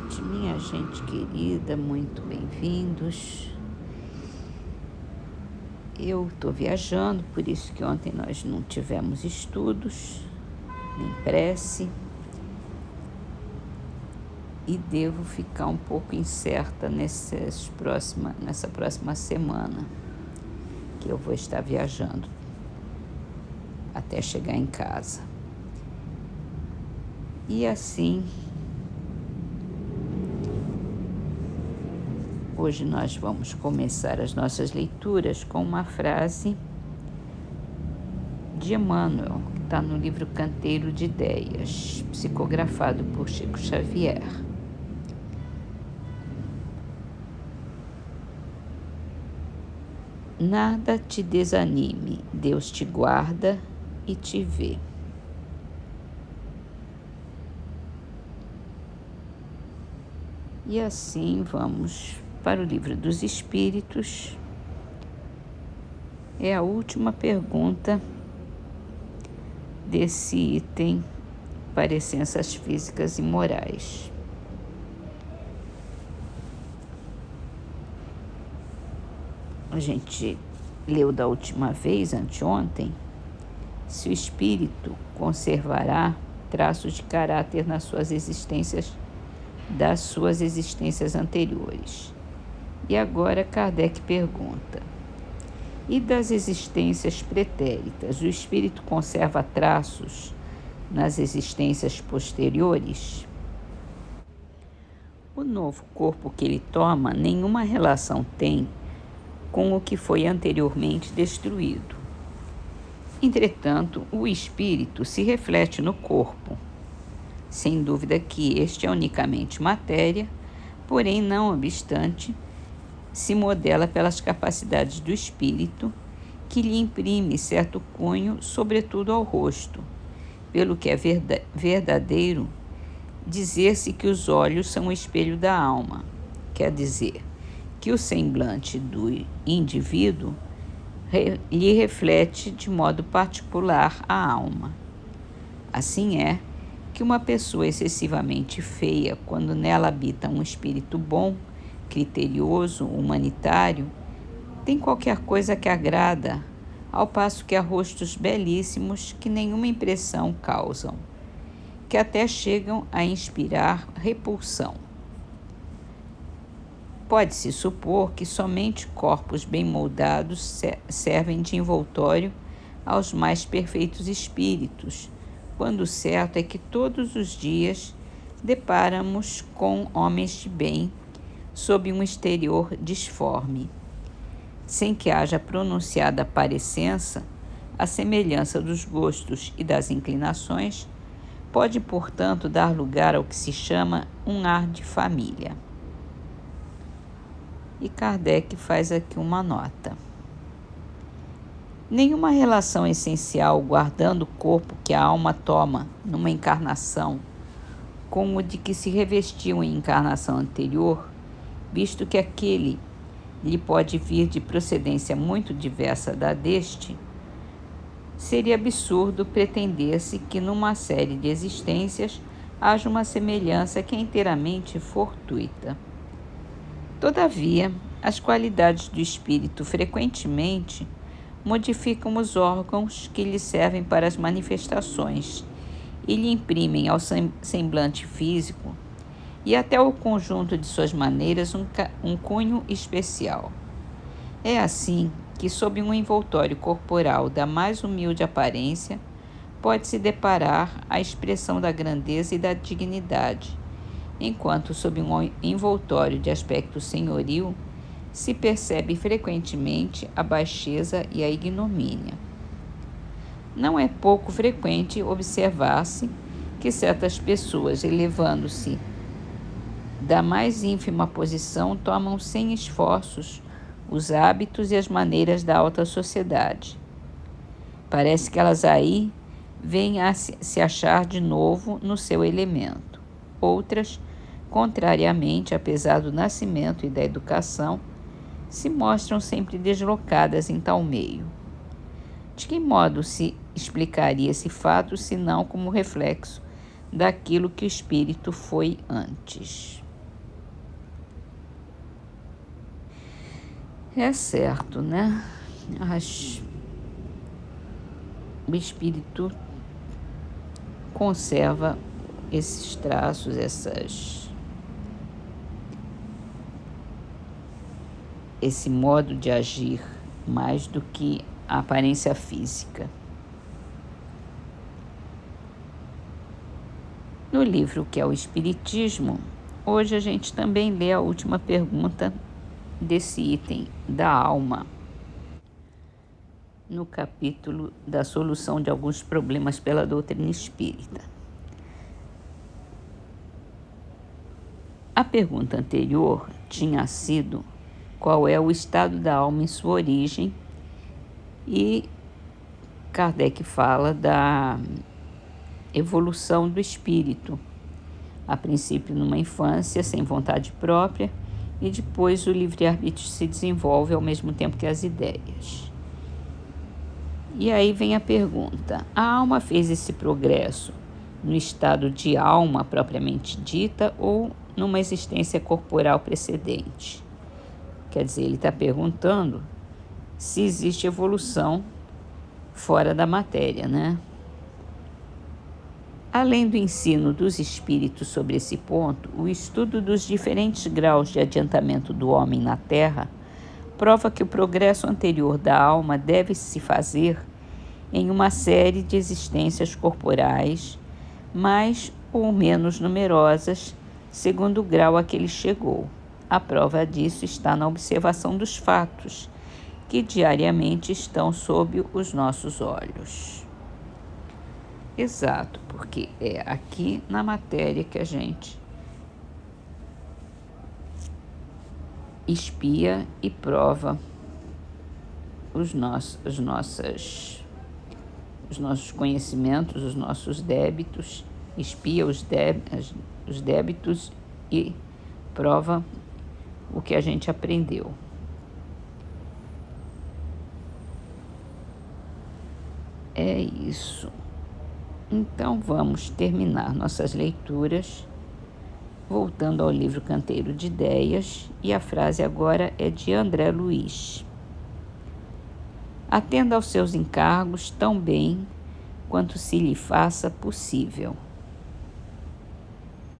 noite, minha gente querida, muito bem-vindos. Eu estou viajando, por isso que ontem nós não tivemos estudos, nem prece, e devo ficar um pouco incerta nessa próxima semana, que eu vou estar viajando até chegar em casa. E assim, hoje nós vamos começar as nossas leituras com uma frase de Emmanuel, que está no livro Canteiro de Ideias, psicografado por Chico Xavier. Nada te desanime, Deus te guarda e te vê. E assim vamos para o Livro dos Espíritos. É a última pergunta desse item parecenças físicas e morais. A gente leu da última vez, anteontem, se o espírito conservará traços de caráter das suas existências anteriores. E agora Kardec pergunta: e das existências pretéritas, o espírito conserva traços nas existências posteriores? O novo corpo que ele toma nenhuma relação tem com o que foi anteriormente destruído. Entretanto, o espírito se reflete no corpo. Sem dúvida que este é unicamente matéria, porém, não obstante, se modela pelas capacidades do espírito, que lhe imprime certo cunho, sobretudo ao rosto, pelo que é verdadeiro dizer-se que os olhos são o espelho da alma, quer dizer, que o semblante do indivíduo lhe reflete de modo particular a alma. Assim é que uma pessoa excessivamente feia, quando nela habita um espírito bom, criterioso, humanitário, tem qualquer coisa que agrada, ao passo que há rostos belíssimos que nenhuma impressão causam, que até chegam a inspirar repulsão. Pode-se supor que somente corpos bem moldados servem de envoltório aos mais perfeitos espíritos, quando o certo é que todos os dias deparamos com homens de bem sob um exterior disforme. Sem que haja pronunciada parecença, a semelhança dos gostos e das inclinações pode, portanto, dar lugar ao que se chama um ar de família. E Kardec faz aqui uma nota. Nenhuma relação essencial guardando o corpo que a alma toma numa encarnação com o de que se revestiu em encarnação anterior, visto que aquele lhe pode vir de procedência muito diversa da deste, seria absurdo pretender-se que numa série de existências haja uma semelhança que é inteiramente fortuita. Todavia, as qualidades do espírito frequentemente modificam os órgãos que lhe servem para as manifestações e lhe imprimem ao semblante físico e até ao conjunto de suas maneiras um cunho especial. É assim que, sob um envoltório corporal da mais humilde aparência, pode-se deparar a expressão da grandeza e da dignidade, enquanto sob um envoltório de aspecto senhoril se percebe frequentemente a baixeza e a ignomínia. Não é pouco frequente observar-se que certas pessoas, elevando-se da mais ínfima posição, tomam sem esforços os hábitos e as maneiras da alta sociedade. Parece que elas aí vêm a se achar de novo no seu elemento. Outras, contrariamente, apesar do nascimento e da educação, se mostram sempre deslocadas em tal meio. De que modo se explicaria esse fato, senão como reflexo daquilo que o espírito foi antes? É certo, né? O espírito conserva esses traços, esse modo de agir mais do que a aparência física. No livro que é o Espiritismo, hoje a gente também lê a última pergunta desse item da alma, no capítulo da solução de alguns problemas pela doutrina espírita. A pergunta anterior tinha sido qual é o estado da alma em sua origem, e Kardec fala da evolução do espírito, a princípio numa infância sem vontade própria, e depois o livre-arbítrio se desenvolve ao mesmo tempo que as ideias. E aí vem a pergunta: a alma fez esse progresso no estado de alma propriamente dita ou numa existência corporal precedente? Quer dizer, ele está perguntando se existe evolução fora da matéria, né? Além do ensino dos espíritos sobre esse ponto, o estudo dos diferentes graus de adiantamento do homem na Terra prova que o progresso anterior da alma deve se fazer em uma série de existências corporais, mais ou menos numerosas, segundo o grau a que ele chegou. A prova disso está na observação dos fatos, que diariamente estão sob os nossos olhos. Exato, porque é aqui na matéria que a gente espia e prova os nossos conhecimentos, os nossos débitos, espia os débitos e prova o que a gente aprendeu. É isso. Então vamos terminar nossas leituras voltando ao livro Canteiro de Ideias, e a frase agora é de André Luiz. Atenda aos seus encargos tão bem quanto se lhe faça possível.